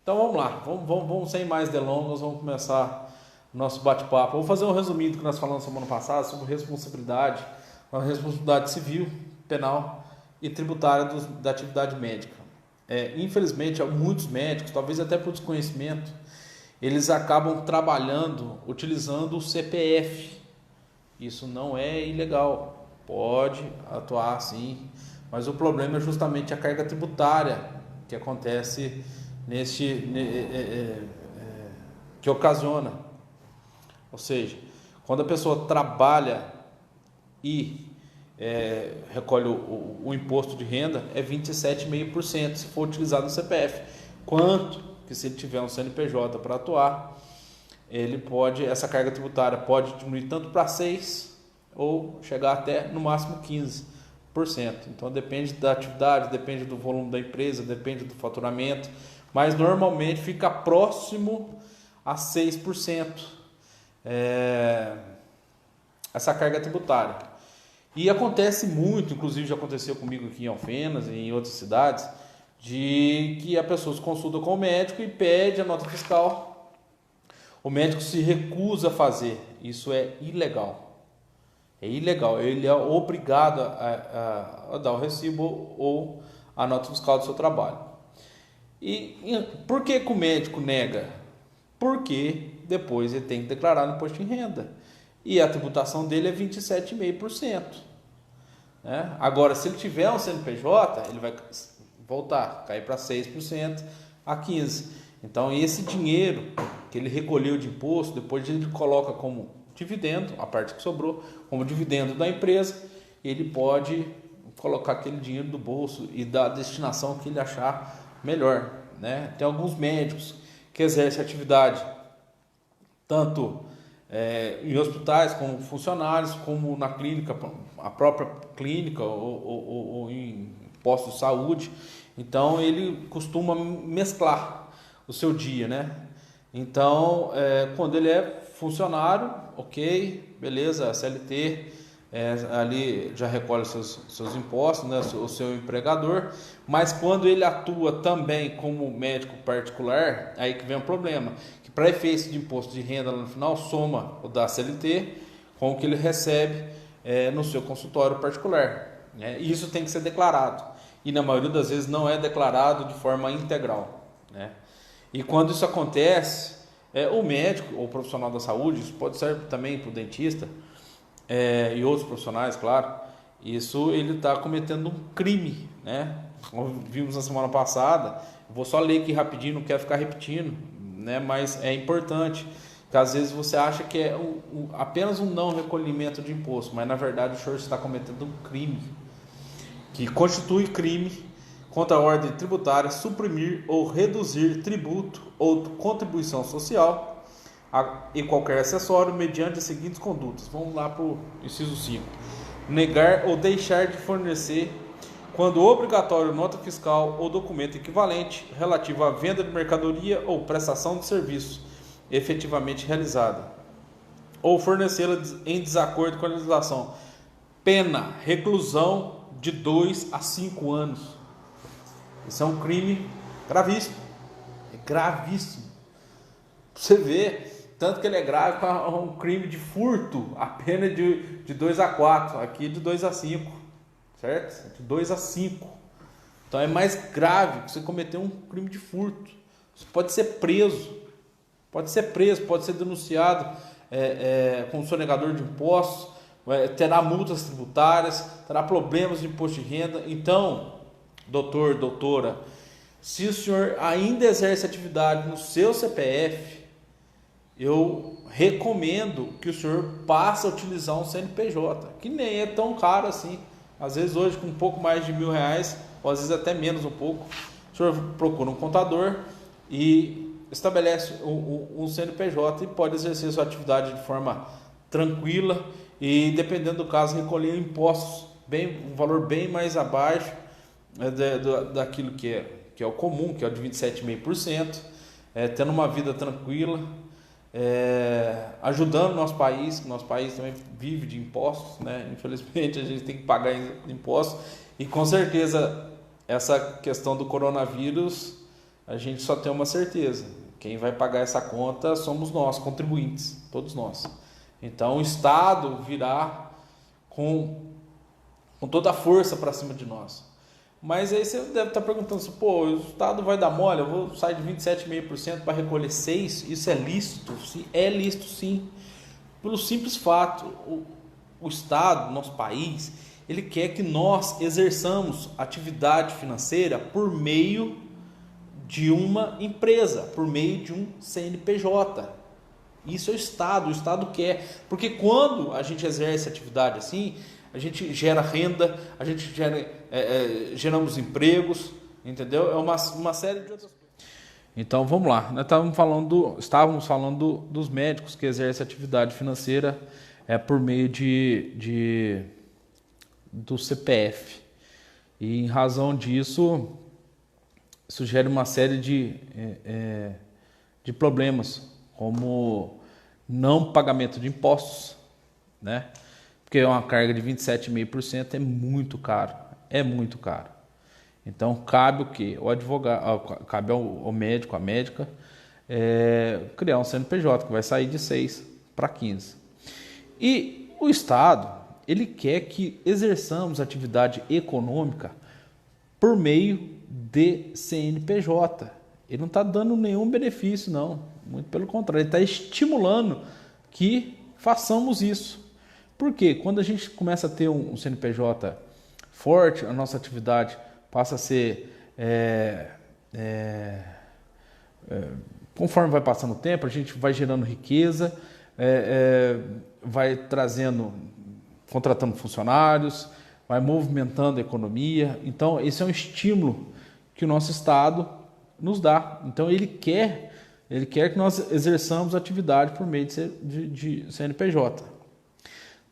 Então vamos lá, vamos sem mais delongas, vamos começar o nosso bate-papo. Vou fazer um resuminho do que nós falamos semana passada sobre responsabilidade, a responsabilidade civil, penal e tributária da atividade médica. Infelizmente, muitos médicos, talvez até por desconhecimento, eles acabam trabalhando utilizando o CPF. Isso não é ilegal, pode atuar sim, mas o problema é justamente a carga tributária que acontece que ocasiona. Ou seja, quando a pessoa trabalha e recolhe o imposto de renda, é 27,5% se for utilizado no CPF. Quanto que se ele tiver um CNPJ para atuar, essa carga tributária pode diminuir tanto para 6% ou chegar até no máximo 15%. Então depende da atividade, depende do volume da empresa, depende do faturamento, mas normalmente fica próximo a 6% essa carga tributária. E acontece muito, inclusive já aconteceu comigo aqui em Alfenas e em outras cidades, de que a pessoa se consulta com o médico e pede a nota fiscal. O médico se recusa a fazer. Isso é ilegal. É ilegal. Ele é obrigado a dar o recibo ou a nota fiscal do seu trabalho. E por que o médico nega? Porque depois ele tem que declarar no imposto de renda. E a tributação dele é 27,5%. Né? Agora, se ele tiver um CNPJ, ele vai voltar, cair para 6% a 15%. Então, esse dinheiro que ele recolheu de imposto, depois ele coloca como dividendo, a parte que sobrou, como dividendo da empresa, ele pode colocar aquele dinheiro do bolso e dar a destinação que ele achar melhor. Né? Tem alguns médicos que exercem atividade tanto em hospitais como funcionários, como na clínica, a própria clínica ou em postos de saúde. Então ele costuma mesclar o seu dia, né? Então quando ele é funcionário, ok, beleza, CLT, ali já recolhe seus impostos, né, o seu empregador, mas quando ele atua também como médico particular, aí que vem o problema, que para efeito de imposto de renda no final, soma o da CLT com o que ele recebe no seu consultório particular, né? E isso tem que ser declarado, e na maioria das vezes não é declarado de forma integral, né? E quando isso acontece, o médico ou o profissional da saúde, isso pode ser também para o dentista, e outros profissionais, claro, isso ele está cometendo um crime, né? Como vimos na semana passada, vou só ler aqui rapidinho, não quero ficar repetindo, né? Mas é importante, que às vezes você acha que é apenas um não recolhimento de imposto, mas na verdade o senhor está cometendo um crime, que constitui crime contra a ordem tributária, suprimir ou reduzir tributo ou contribuição social e qualquer acessório mediante as seguintes condutas. Vamos lá para o inciso 5. Negar ou deixar de fornecer, quando obrigatório, nota fiscal ou documento equivalente relativo à venda de mercadoria ou prestação de serviço efetivamente realizada, ou fornecê-la em desacordo com a legislação. Pena, reclusão de 2 a 5 anos. Isso é um crime gravíssimo. É gravíssimo. Você vê, tanto que ele é grave para um crime de furto, a pena de 2 a 4, aqui de 2 a 5, certo? De 2 a 5. Então é mais grave que você cometer um crime de furto. Você pode ser preso, pode ser denunciado como sonegador de impostos, terá multas tributárias, terá problemas de imposto de renda. Então, doutor, doutora, se o senhor ainda exerce atividade no seu CPF, eu recomendo que o senhor passe a utilizar um CNPJ, que nem é tão caro assim. Às vezes hoje com um pouco mais de R$1.000, ou às vezes até menos um pouco, o senhor procura um contador e estabelece um CNPJ e pode exercer sua atividade de forma tranquila e, dependendo do caso, recolher impostos um valor bem mais abaixo daquilo que é o comum, que é o de 27,5%, tendo uma vida tranquila, ajudando o nosso país, que o nosso país também vive de impostos, né? Infelizmente a gente tem que pagar impostos, e com certeza essa questão do coronavírus a gente só tem uma certeza: quem vai pagar essa conta somos nós, contribuintes, todos nós. Então o Estado virá com toda a força para cima de nós. Mas aí você deve estar perguntando assim, pô, o Estado vai dar mole, eu vou sair de 27,5% para recolher 6%, isso é lícito? Sim, é lícito sim. Pelo simples fato, o Estado, nosso país, ele quer que nós exerçamos atividade financeira por meio de uma empresa, por meio de um CNPJ. Isso é o Estado quer. Porque quando a gente exerce atividade assim, a gente gera renda, a gente geramos empregos, entendeu? É uma série de outras coisas. Então vamos lá, nós estávamos falando dos médicos que exercem atividade financeira por meio do CPF. E em razão disso, isso gera uma série de problemas, como não pagamento de impostos, né? Porque uma carga de 27,5% é muito caro, Então cabe o quê? O advogado, cabe ao médico, à médica, criar um CNPJ que vai sair de 6 para 15. E o Estado, ele quer que exerçamos atividade econômica por meio de CNPJ. Ele não está dando nenhum benefício, não. Muito pelo contrário, ele está estimulando que façamos isso. Por quê? Quando a gente começa a ter um CNPJ forte, a nossa atividade passa a ser... conforme vai passando o tempo, a gente vai gerando riqueza, vai contratando funcionários, vai movimentando a economia. Então, esse é um estímulo que o nosso Estado nos dá. Então, ele quer que nós exerçamos atividade por meio de CNPJ.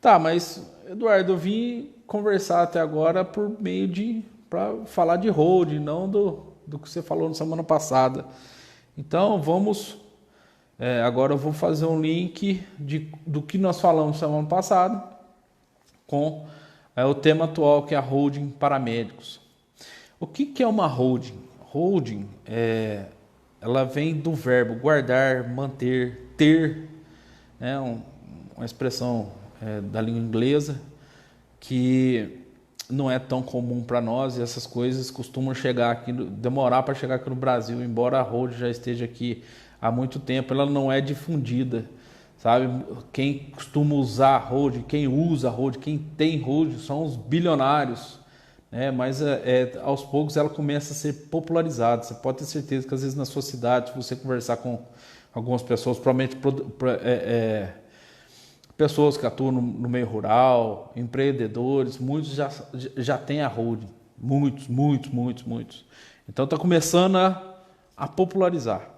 Tá, mas, Eduardo, eu vim conversar até agora para falar de holding, não do que você falou na semana passada. Então, agora eu vou fazer um link do que nós falamos semana passada com o tema atual, que é a holding para médicos. O que é uma holding? Holding, ela vem do verbo guardar, manter, ter, né? Uma expressão da língua inglesa que não é tão comum para nós, e essas coisas costumam demorar para chegar aqui no Brasil, embora a holding já esteja aqui há muito tempo, ela não é difundida, sabe? Quem costuma usar holding, quem usa holding, quem tem holding são os bilionários, né? Mas aos poucos ela começa a ser popularizada. Você pode ter certeza que às vezes na sua cidade, se você conversar com algumas pessoas, provavelmente pessoas que atuam no meio rural, empreendedores, muitos já têm a holding, muitos. Então está começando a popularizar,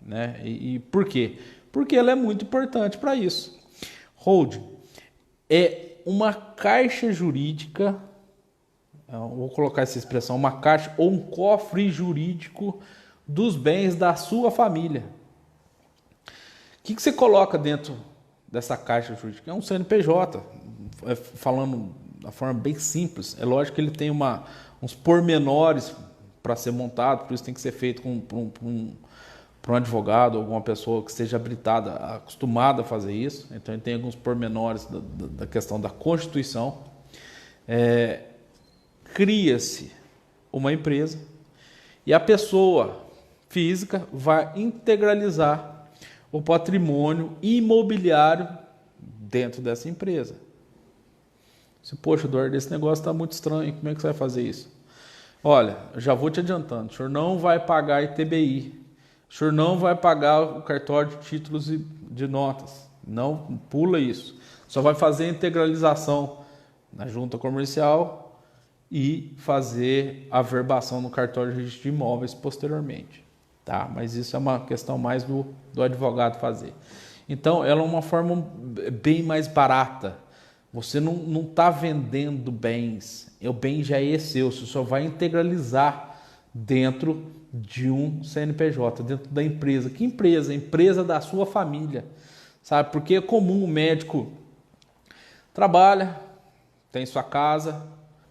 né? E por quê? Porque ela é muito importante para isso. Holding é uma caixa jurídica, vou colocar essa expressão, uma caixa ou um cofre jurídico dos bens da sua família. O que você coloca dentro dessa caixa jurídica? É um CNPJ, falando da forma bem simples. É lógico que ele tem uns pormenores para ser montado, por isso tem que ser feito por um advogado, alguma pessoa que esteja habilitada, acostumada a fazer isso. Então ele tem alguns pormenores da questão da Constituição. Cria-se uma empresa e a pessoa física vai integralizar o patrimônio imobiliário dentro dessa empresa. Poxa, Eduardo, esse negócio está muito estranho, como é que você vai fazer isso? Olha, já vou te adiantando, o senhor não vai pagar ITBI, o senhor não vai pagar o cartório de títulos e de notas, não pula isso. Só vai fazer a integralização na junta comercial e fazer a verbação no cartório de registro de imóveis posteriormente. Tá, mas isso é uma questão mais do advogado fazer. Então, ela é uma forma bem mais barata. Você não está vendendo bens, o bem já é seu, você só vai integralizar dentro de um CNPJ, dentro da empresa. Que empresa? Empresa da sua família, sabe? Porque é comum o médico trabalha, tem sua casa,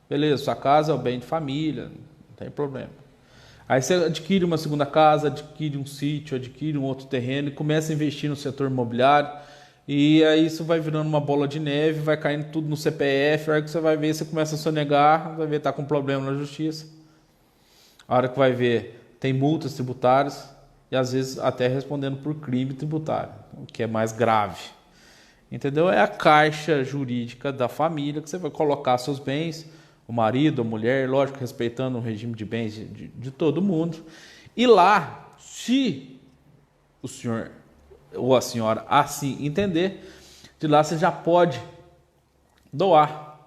beleza, sua casa é o bem de família, não tem problema. Aí você adquire uma segunda casa, adquire um sítio, adquire um outro terreno e começa a investir no setor imobiliário. E aí isso vai virando uma bola de neve, vai caindo tudo no CPF. A hora que você vai ver, você começa a sonegar, vai ver que está com problema na justiça. A hora que vai ver, tem multas tributárias e às vezes até respondendo por crime tributário, o que é mais grave. Entendeu? É a caixa jurídica da família que você vai colocar seus bens, o marido, a mulher, lógico, respeitando o regime de bens de todo mundo. E lá, se o senhor ou a senhora assim entender, de lá você já pode doar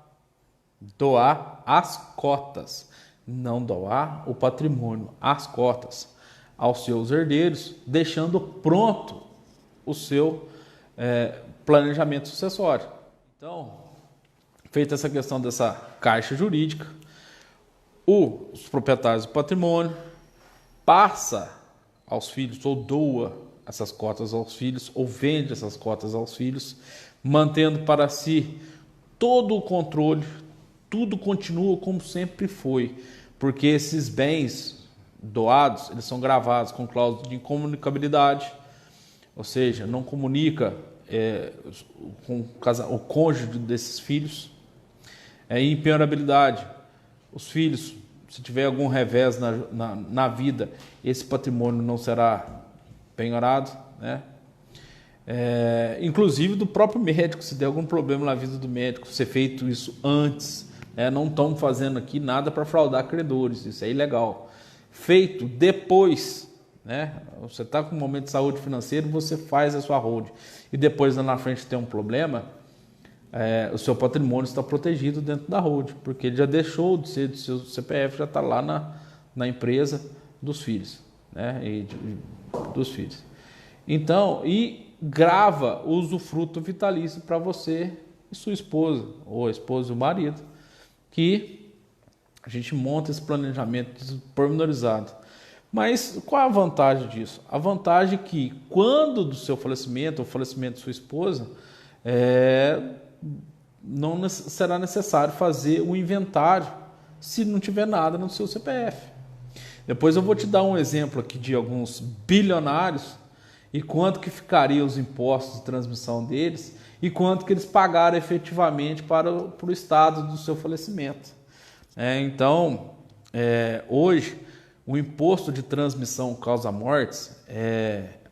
as cotas, não doar o patrimônio, as cotas aos seus herdeiros, deixando pronto o seu planejamento sucessório. Então, feita essa questão dessa caixa jurídica, os proprietários do patrimônio passa aos filhos ou doa essas cotas aos filhos ou vende essas cotas aos filhos, mantendo para si todo o controle, tudo continua como sempre foi, porque esses bens doados, eles são gravados com cláusula de incomunicabilidade, ou seja, não comunica com o cônjuge desses filhos. Impenhorabilidade, os filhos, se tiver algum revés na vida, esse patrimônio não será penhorado, né? Inclusive do próprio médico, se der algum problema na vida do médico, ser feito isso antes, né? Não estamos fazendo aqui nada para fraudar credores, isso é ilegal. Feito depois, né? Você está com um momento de saúde financeiro, você faz a sua holding e depois lá na frente tem um problema, o seu patrimônio está protegido dentro da holding, porque ele já deixou de ser do seu CPF, já está lá na empresa dos filhos, né? Dos filhos. Então, e grava o usufruto vitalício para você e sua esposa, ou a esposa e o marido, que a gente monta esse planejamento pormenorizado. Mas qual é a vantagem disso? A vantagem é que quando do seu falecimento, ou falecimento de sua esposa, não será necessário fazer o inventário se não tiver nada no seu CPF. Depois eu vou te dar um exemplo aqui de alguns bilionários e quanto que ficaria os impostos de transmissão deles e quanto que eles pagaram efetivamente para o estado do seu falecimento. Então, hoje, o imposto de transmissão causa-mortes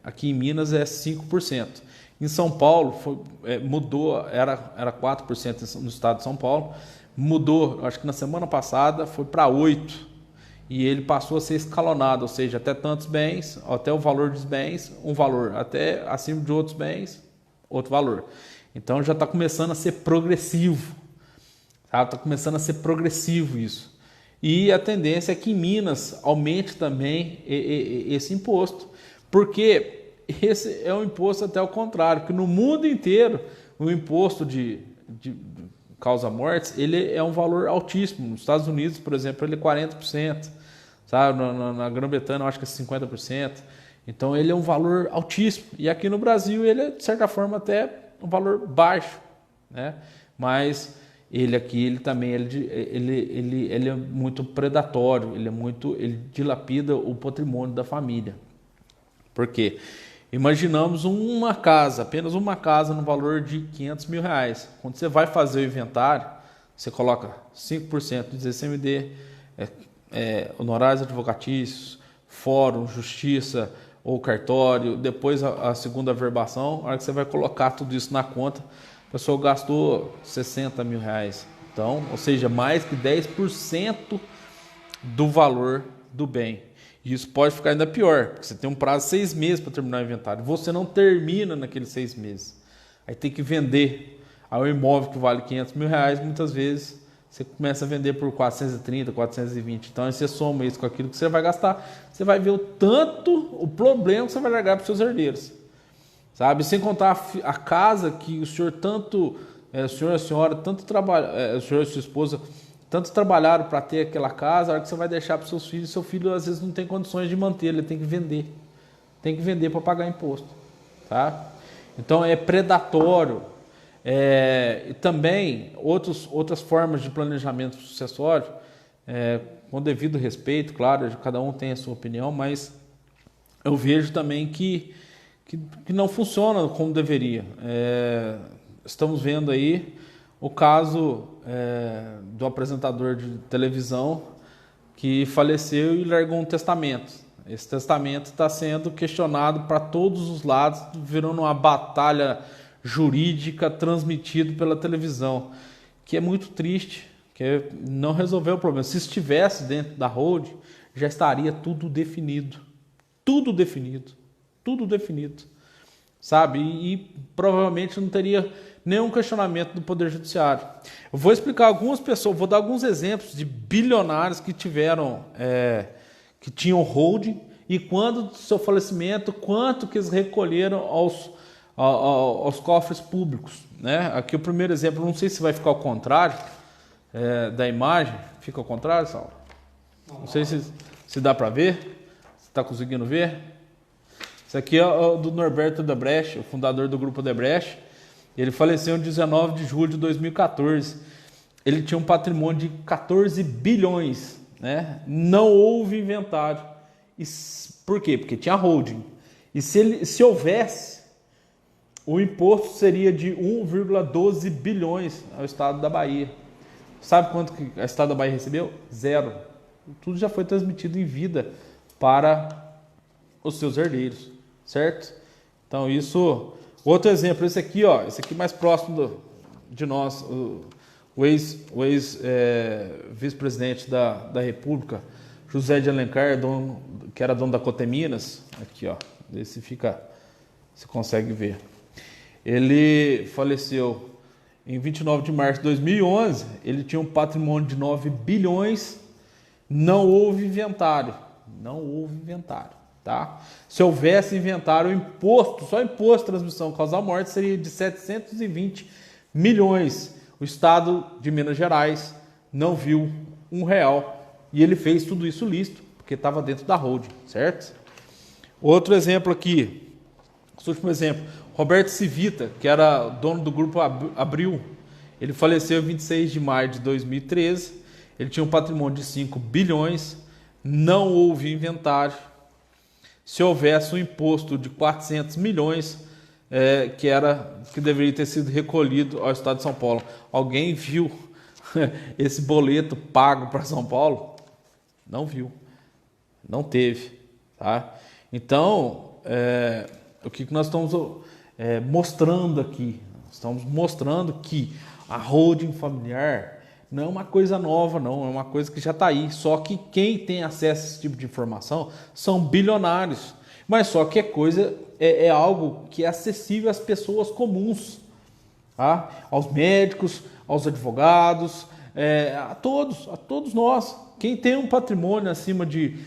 aqui em Minas é 5%. Em São Paulo mudou, era 4% no estado de São Paulo, mudou, acho que na semana passada foi para 8%. E ele passou a ser escalonado, ou seja, até tantos bens, até o valor dos bens, um valor, até acima de outros bens, outro valor. Então já está começando a ser progressivo, tá? Está começando a ser progressivo isso. E a tendência é que em Minas aumente também esse imposto, porque esse é um imposto até ao contrário, porque no mundo inteiro o imposto de causa-mortes, ele é um valor altíssimo. Nos Estados Unidos, por exemplo, ele é 40%, sabe? Na Grã-Bretanha, eu acho que é 50%. Então, ele é um valor altíssimo. E aqui no Brasil, ele é, de certa forma, até um valor baixo, né? Mas ele aqui, ele também ele é muito predatório, ele dilapida o patrimônio da família. Por quê? Imaginamos uma casa, apenas uma casa no valor de R$500 mil. Quando você vai fazer o inventário, você coloca 5% de ICMD, honorários advocatícios, fórum, justiça ou cartório, depois a segunda averbação. A hora que você vai colocar tudo isso na conta, a pessoa gastou R$60 mil. Então, ou seja, mais que 10% do valor do bem. E isso pode ficar ainda pior, porque você tem um prazo de 6 meses para terminar o inventário. Você não termina naqueles 6 meses. Aí tem que vender. Aí o imóvel que vale R$500 mil, muitas vezes você começa a vender por 430, 420. Então aí você soma isso com aquilo que você vai gastar. Você vai ver o problema que você vai largar para os seus herdeiros. Sabe? Sem contar a casa que o senhor tanto, o senhor e a senhora, tanto trabalha, o senhor e sua esposa tanto trabalharam para ter aquela casa, a hora que você vai deixar para os seus filhos, seu filho às vezes não tem condições de manter, ele tem que vender. Tem que vender para pagar imposto. Tá? Então é predatório. E também outras formas de planejamento sucessório com devido respeito, claro, cada um tem a sua opinião, mas eu vejo também que não funciona como deveria. Estamos vendo aí o caso do apresentador de televisão que faleceu e largou um testamento. Esse testamento está sendo questionado para todos os lados, virando uma batalha jurídica transmitida pela televisão, que é muito triste, que não resolveu o problema. Se estivesse dentro da holding, já estaria tudo definido. Tudo definido. Tudo definido. Sabe? E provavelmente não teria nenhum questionamento do Poder Judiciário. Eu vou explicar algumas pessoas, vou dar alguns exemplos de bilionários que tiveram, que tinham holding, e quando do seu falecimento, quanto que eles recolheram aos cofres públicos. Né? Aqui o primeiro exemplo, não sei se vai ficar ao contrário da imagem. Fica ao contrário, Saulo? Não sei se dá para ver. Você está conseguindo ver? Isso aqui é o do Norberto Odebrecht, o fundador do Grupo Odebrecht. Ele faleceu em 19 de julho de 2014. Ele tinha um patrimônio de 14 bilhões. Né? Não houve inventário. Por quê? Porque tinha holding. E se houvesse, o imposto seria de 1,12 bilhões ao estado da Bahia. Sabe quanto que o estado da Bahia recebeu? 0. Tudo já foi transmitido em vida para os seus herdeiros, certo? Então isso... Outro exemplo, esse aqui mais próximo de nós, o ex-vice-presidente da República, José de Alencar, que era dono da Coteminas. Aqui, ó, esse você consegue ver. Ele faleceu em 29 de março de 2011, ele tinha um patrimônio de 9 bilhões, não houve inventário. Não houve inventário, tá? Se houvesse inventário, só imposto de transmissão causal morte seria de 720 milhões. O estado de Minas Gerais não viu R$1 e ele fez tudo isso lícito, porque estava dentro da holding, certo? Outro exemplo aqui, esse último exemplo, Roberto Civita, que era dono do Grupo Abril, ele faleceu em 26 de maio de 2013, ele tinha um patrimônio de 5 bilhões, não houve inventário. Se houvesse um imposto de 400 milhões, que deveria ter sido recolhido ao estado de São Paulo. Alguém viu esse boleto pago para São Paulo? Não viu, não teve. Tá? Então, o que nós estamos mostrando aqui? Estamos mostrando que a holding familiar não é uma coisa nova, não, é uma coisa que já está aí. Só que quem tem acesso a esse tipo de informação são bilionários. Mas só que é algo que é acessível às pessoas comuns, tá? Aos médicos, aos advogados, a todos nós. Quem tem um patrimônio acima de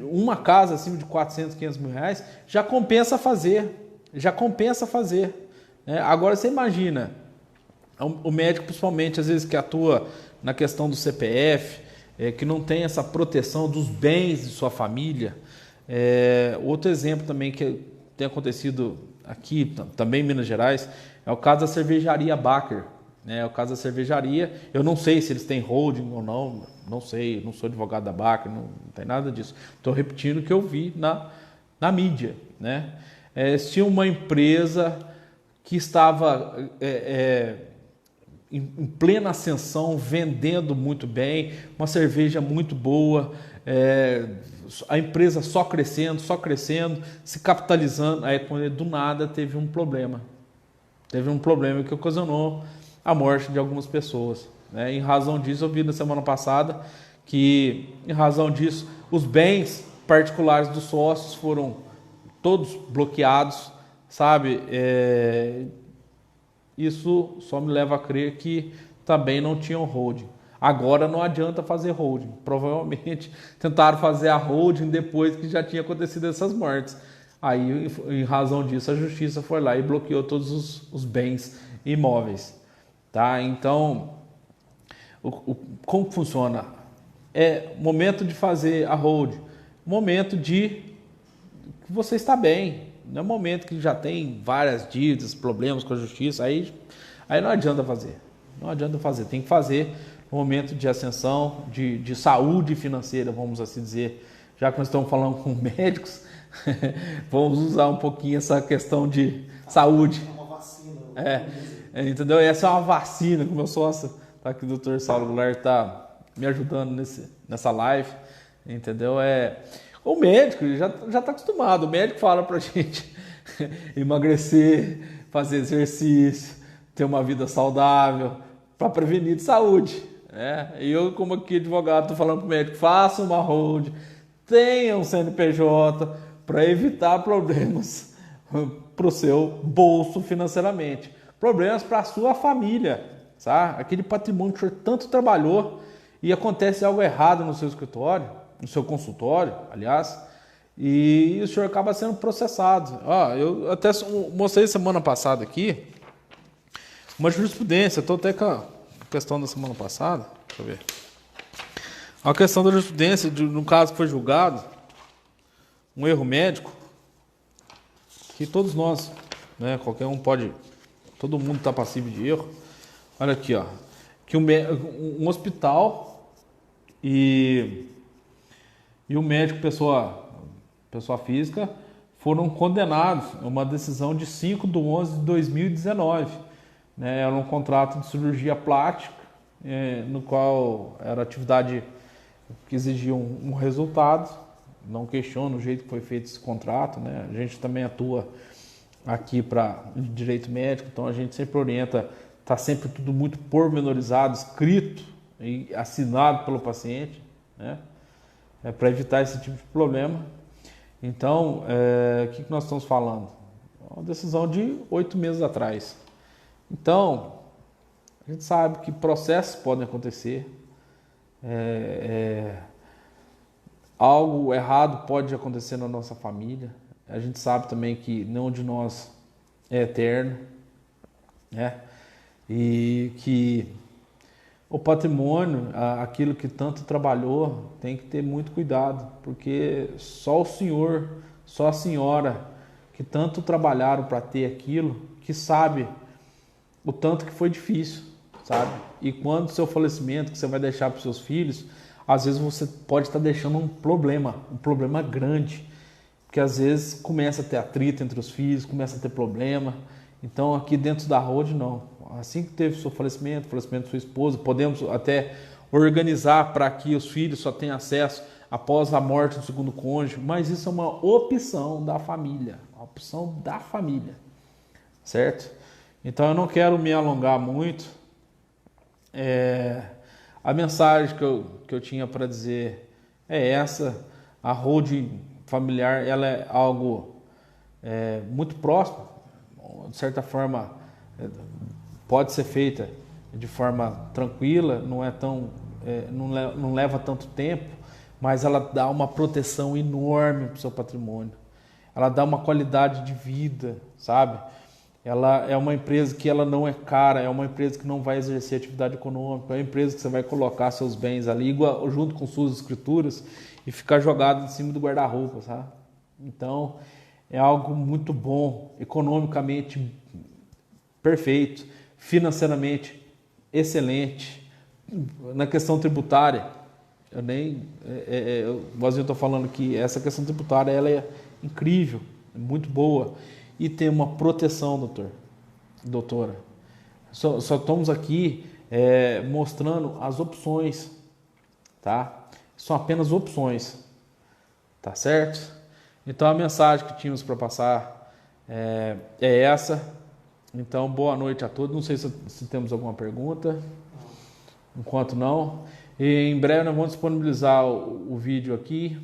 uma casa acima de 400, 500 mil reais, já compensa fazer. Agora você imagina, o médico principalmente, às vezes que atua na questão do CPF, que não tem essa proteção dos bens de sua família. Outro exemplo também que tem acontecido aqui, também em Minas Gerais, é o caso da cervejaria Baker. O caso da cervejaria, eu não sei se eles têm holding ou não sei, não sou advogado da Baker, não tem nada disso. Estou repetindo o que eu vi na mídia. Né? Tinha uma empresa que estava em plena ascensão, vendendo muito bem, uma cerveja muito boa, a empresa só crescendo, se capitalizando. Aí, quando do nada, teve um problema que ocasionou a morte de algumas pessoas. Né? Em razão disso, eu vi na semana passada que, em razão disso, os bens particulares dos sócios foram todos bloqueados, sabe? Isso só me leva a crer que também não tinham holding. Agora não adianta fazer holding. Provavelmente tentaram fazer a holding depois que já tinha acontecido essas mortes. Aí, em razão disso, a justiça foi lá e bloqueou todos os bens imóveis. Tá? Então, como funciona? Momento de fazer a holding. Momento de que você está bem. Não é momento que já tem várias dívidas, problemas com a justiça. Aí não adianta fazer. Não adianta fazer. Tem que fazer momento de ascensão, de saúde financeira, vamos assim dizer. Já que nós estamos falando com médicos, vamos usar um pouquinho essa questão de saúde. É uma vacina. Entendeu? Essa é uma vacina, como eu sócio, tá aqui o Dr. Saulo Goulart está me ajudando nessa live, entendeu? O médico já está acostumado, o médico fala pra gente emagrecer, fazer exercício, ter uma vida saudável, para prevenir de saúde. E eu, como aqui advogado, estou falando para o médico, faça uma hold, tenha um CNPJ para evitar problemas para o seu bolso financeiramente. Problemas para a sua família, sabe? Aquele patrimônio que o senhor tanto trabalhou e acontece algo errado no seu escritório, no seu consultório, aliás, e o senhor acaba sendo processado. Eu até mostrei semana passada aqui uma jurisprudência, estou até com a questão da semana passada, deixa eu ver. A questão da jurisprudência, no caso que foi julgado, um erro médico, que todos nós, qualquer um pode, todo mundo está passível de erro. Olha aqui, que um hospital e o médico, pessoa física, foram condenados a uma decisão de 5/11/2019. Era um contrato de cirurgia plástica, no qual era atividade que exigia um resultado. Não questiono o jeito que foi feito esse contrato. A gente também atua aqui para direito médico, então a gente sempre orienta, está sempre tudo muito pormenorizado, escrito e assinado pelo paciente, para evitar esse tipo de problema. Então, o que nós estamos falando? Uma decisão de 8 meses atrás. Então, a gente sabe que processos podem acontecer, algo errado pode acontecer na nossa família. A gente sabe também que nenhum de nós é eterno, e que o patrimônio, aquilo que tanto trabalhou, tem que ter muito cuidado, porque só o senhor, só a senhora que tanto trabalharam para ter aquilo, que sabe o tanto que foi difícil, sabe? E quando o seu falecimento, que você vai deixar para os seus filhos, às vezes você pode estar deixando um problema grande, porque às vezes começa a ter atrito entre os filhos, começa a ter problema. Então aqui dentro da Hold não. Assim que teve o seu falecimento, o falecimento de sua esposa, podemos até organizar para que os filhos só tenham acesso após a morte do segundo cônjuge, mas isso é uma opção da família, certo? Então eu não quero me alongar muito. A mensagem que eu tinha para dizer é essa. A holding familiar, ela é algo muito próximo, de certa forma pode ser feita de forma tranquila, não é tão, não leva tanto tempo, mas ela dá uma proteção enorme para o seu patrimônio, ela dá uma qualidade de vida, sabe? Ela é uma empresa que ela não é cara, é uma empresa que não vai exercer atividade econômica, é uma empresa que você vai colocar seus bens ali, junto com suas escrituras, e ficar jogado em cima do guarda-roupa, sabe? Então, é algo muito bom, economicamente perfeito, financeiramente excelente. Na questão tributária, eu estou falando que essa questão tributária ela é incrível, é muito boa. E tem uma proteção, doutora. Só estamos aqui mostrando as opções, tá? São apenas opções, tá certo? Então a mensagem que tínhamos para passar é essa. Então boa noite a todos. Não sei se temos alguma pergunta. Enquanto não. E em breve nós vamos disponibilizar o vídeo aqui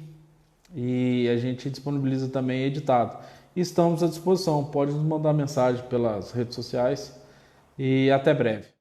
e a gente disponibiliza também editado. Estamos à disposição, pode nos mandar mensagem pelas redes sociais e até breve.